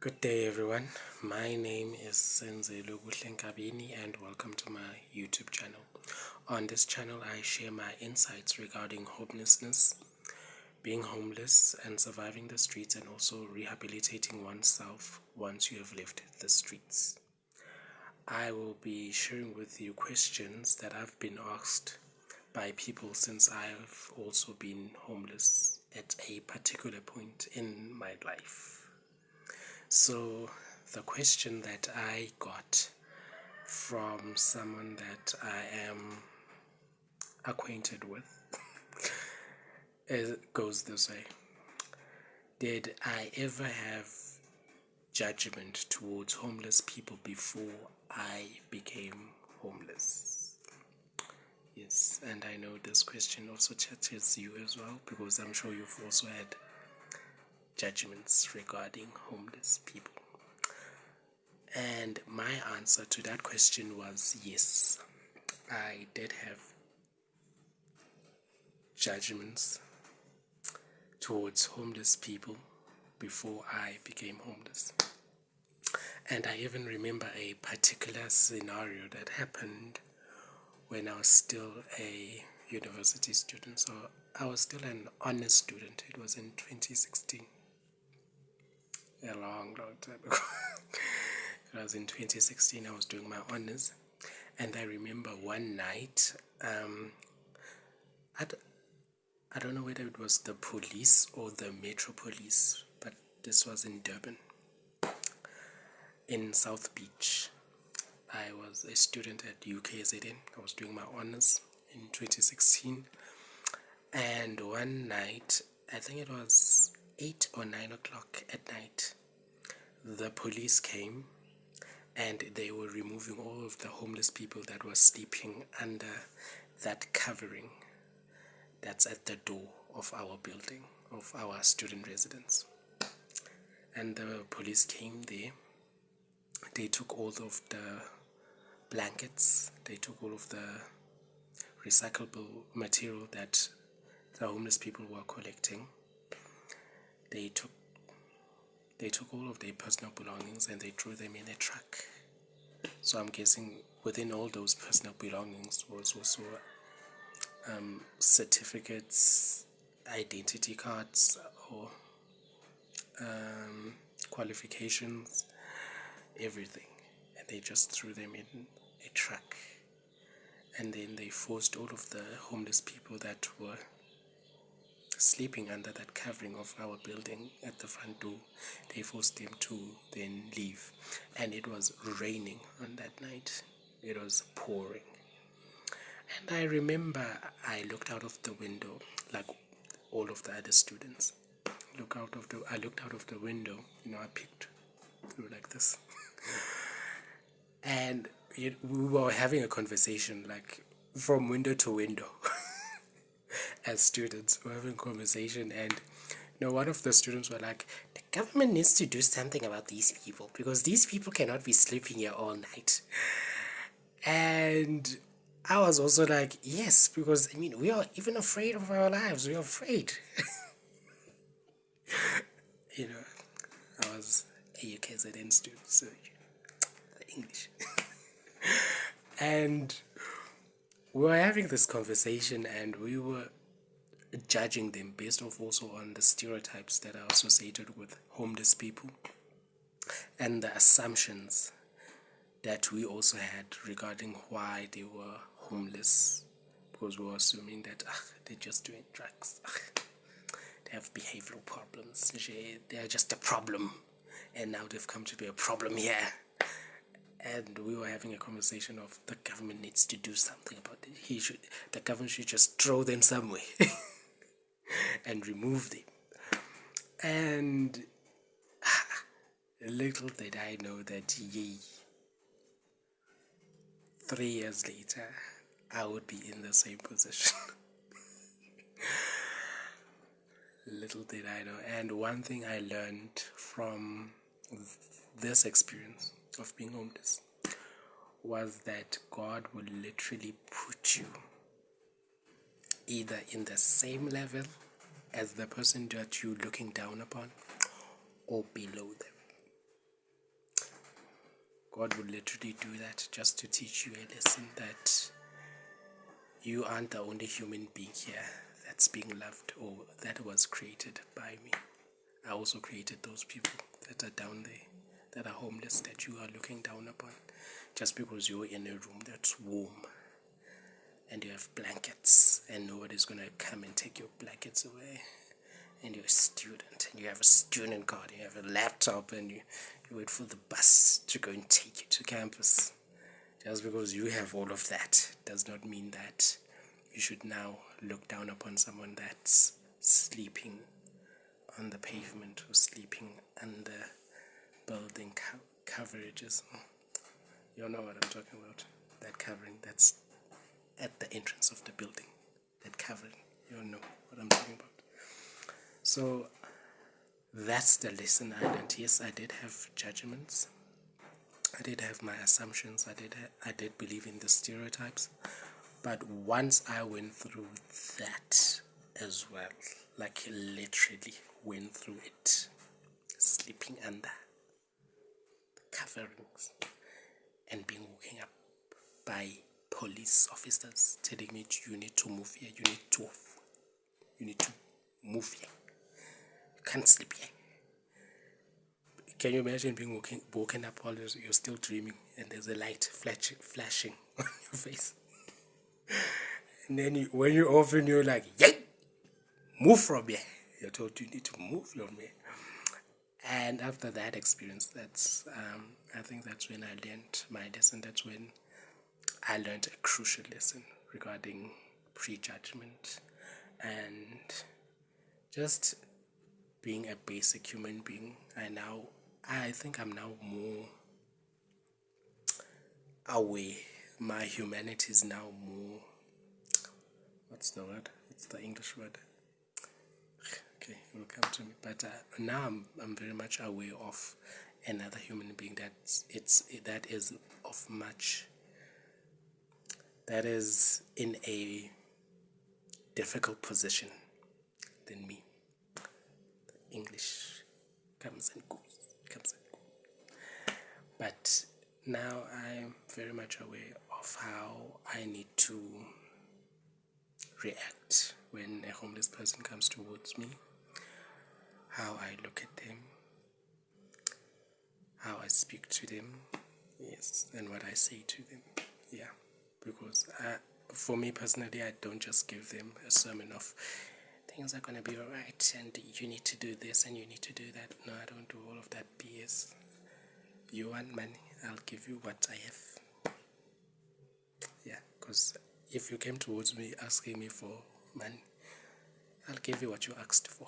Good day, everyone. My name is Senzelo Buhlenkabini, and welcome to my YouTube channel. On this channel, I share my insights regarding homelessness, being homeless, and surviving the streets, and also rehabilitating oneself once you have left the streets. I will be sharing with you questions that I've been asked by people since I've also been homeless at a particular point in my life. So the question that I got from someone that I am acquainted with goes this way. Did I ever have judgment towards homeless people before I became homeless? Yes, and I know this question also touches you as well, because I'm sure you've also had judgments regarding homeless people. And my answer to that question was yes. I did have judgments towards homeless people before I became homeless. And I even remember a particular scenario that happened when I was still a university student. So I was still an honors student. It was in 2016. A long time ago. It was in 2016. I was doing my honors. And I remember one night, I don't know whether it was the police or the Metro Police, but this was in Durban, in South Beach. I was a student at UKZN. I was doing my honors in 2016. And one night, I think it was 8 or 9 o'clock at night, the police came and they were removing all of the homeless people that were sleeping under that covering that's at the door of our building, of our student residence. And the police came there. They took all of the blankets, they took all of the recyclable material that the homeless people were collecting. They took all of their personal belongings and they threw them in a truck. So I'm guessing within all those personal belongings was also certificates, identity cards, or qualifications, everything. And they just threw them in a truck. And then they forced all of the homeless people that were sleeping under that covering of our building at the front door, they forced them to then leave. And it was raining on that night. It was pouring. And I remember I looked out of the window like all of the other students. I looked out of the window, I peeked through like this. And we were having a conversation like from window to window. As students, we're having a conversation, and one of the students were like, the government needs to do something about these people, because these people cannot be sleeping here all night. And I was also like, yes, because we are even afraid of our lives. We are afraid. I was a UKZN student, so the English. And we were having this conversation, and we were judging them based off also on the stereotypes that are associated with homeless people and the assumptions that we also had regarding why they were homeless, because we were assuming that they're just doing drugs, they have behavioral problems, they're just a problem, and now they've come to be a problem here. And we were having a conversation of the government needs to do something about it. The government should just throw them somewhere and remove them. And little did I know that 3 years later I would be in the same position. Little did I know. And one thing I learned from this experience of being homeless was that God will literally put you either in the same level as the person that you're looking down upon or below them. God would literally do that just to teach you a lesson that you aren't the only human being here that's being loved or that was created by me. I also created those people that are down there, that are homeless, that you are looking down upon. Just because you're in a room that's warm and you have blankets and nobody's going to come and take your blankets away. And you're a student and you have a student card, you have a laptop, and you wait for the bus to go and take you to campus. Just because you have all of that does not mean that you should now look down upon someone that's sleeping on the pavement or sleeping under building coverages. You know what I'm talking about. That covering that's at the entrance of the building. That covering. You know what I'm talking about. So that's the lesson I learned. Yes, I did have judgments. I did have my assumptions. I did believe in the stereotypes. But once I went through that as well, like literally went through it, sleeping under coverings and being woken up by police officers telling me you need to move here, you need to move here, you can't sleep here. Can you imagine being woken up while you're still dreaming and there's a light flashing on your face? And then when you open, you're like, yay, move from here. You're told you need to move from here. And after that experience, I think that's when I learned my lesson. That's when I learned a crucial lesson regarding prejudgment and just being a basic human being. I think I'm now more aware. My humanity is now more, what's the word? It's the English word. Okay, it will come to me. But now I'm very much aware of another human being that is in a difficult position than me. The English comes and goes. But now I'm very much aware of how I need to react when a homeless person comes towards me, how I look at them, how I speak to them, yes, and what I say to them, yeah, because for me personally, I don't just give them a sermon of things are going to be alright and you need to do this and you need to do that. No, I don't do all of that BS. You want money, I'll give you what I have. Yeah, because if you came towards me asking me for money, I'll give you what you asked for.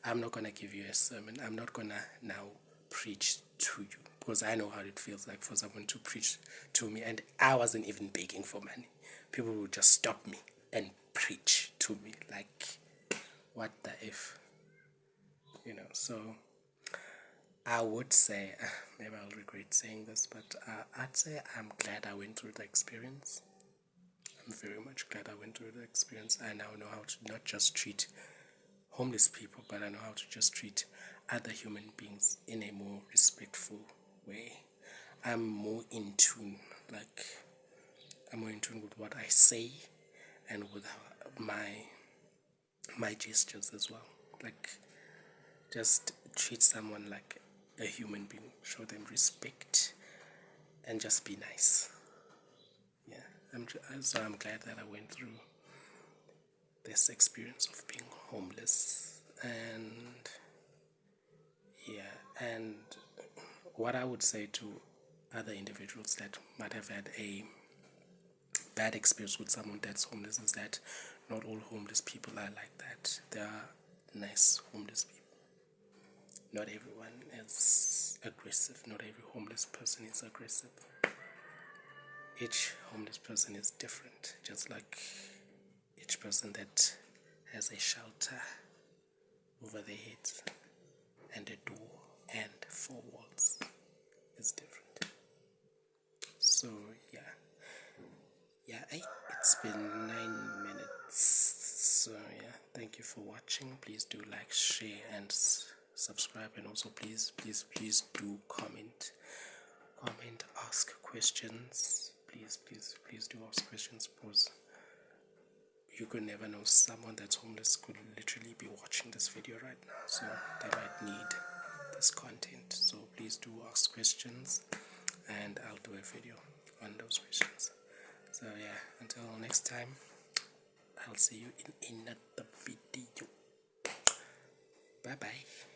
I'm not going to give you a sermon. I'm not going to now preach to you, because I know how it feels like for someone to preach to me, and I wasn't even begging for money. People would just stop me and preach to me, like, what the if? So I would say, maybe I'll regret saying this, but I'd say I'm glad I went through the experience. I'm very much glad I went through the experience. I now know how to not just treat homeless people, but I know how to just treat other human beings in a more respectful way. I'm more in tune with what I say and with my gestures as well. Like, just treat someone like a human being, show them respect, and just be nice. Yeah, I'm glad that I went through this experience of being homeless. And yeah, and what I would say to other individuals that might have had a bad experience with someone that's homeless is that not all homeless people are like that. There are nice homeless people. Not everyone is aggressive. Not every homeless person is aggressive. Each homeless person is different, just like each person that has a shelter over their heads and a door and 4 walls is different. So it's been 9 minutes. So thank you for watching. Please do like, share, and subscribe, and also please do comment comment, ask questions. Please do ask questions, because you could never know, someone that's homeless could literally be watching this video right now, so they might need this content. So please do ask questions, and I'll do a video on those questions. So yeah, until next time, I'll see you in another video. Bye bye.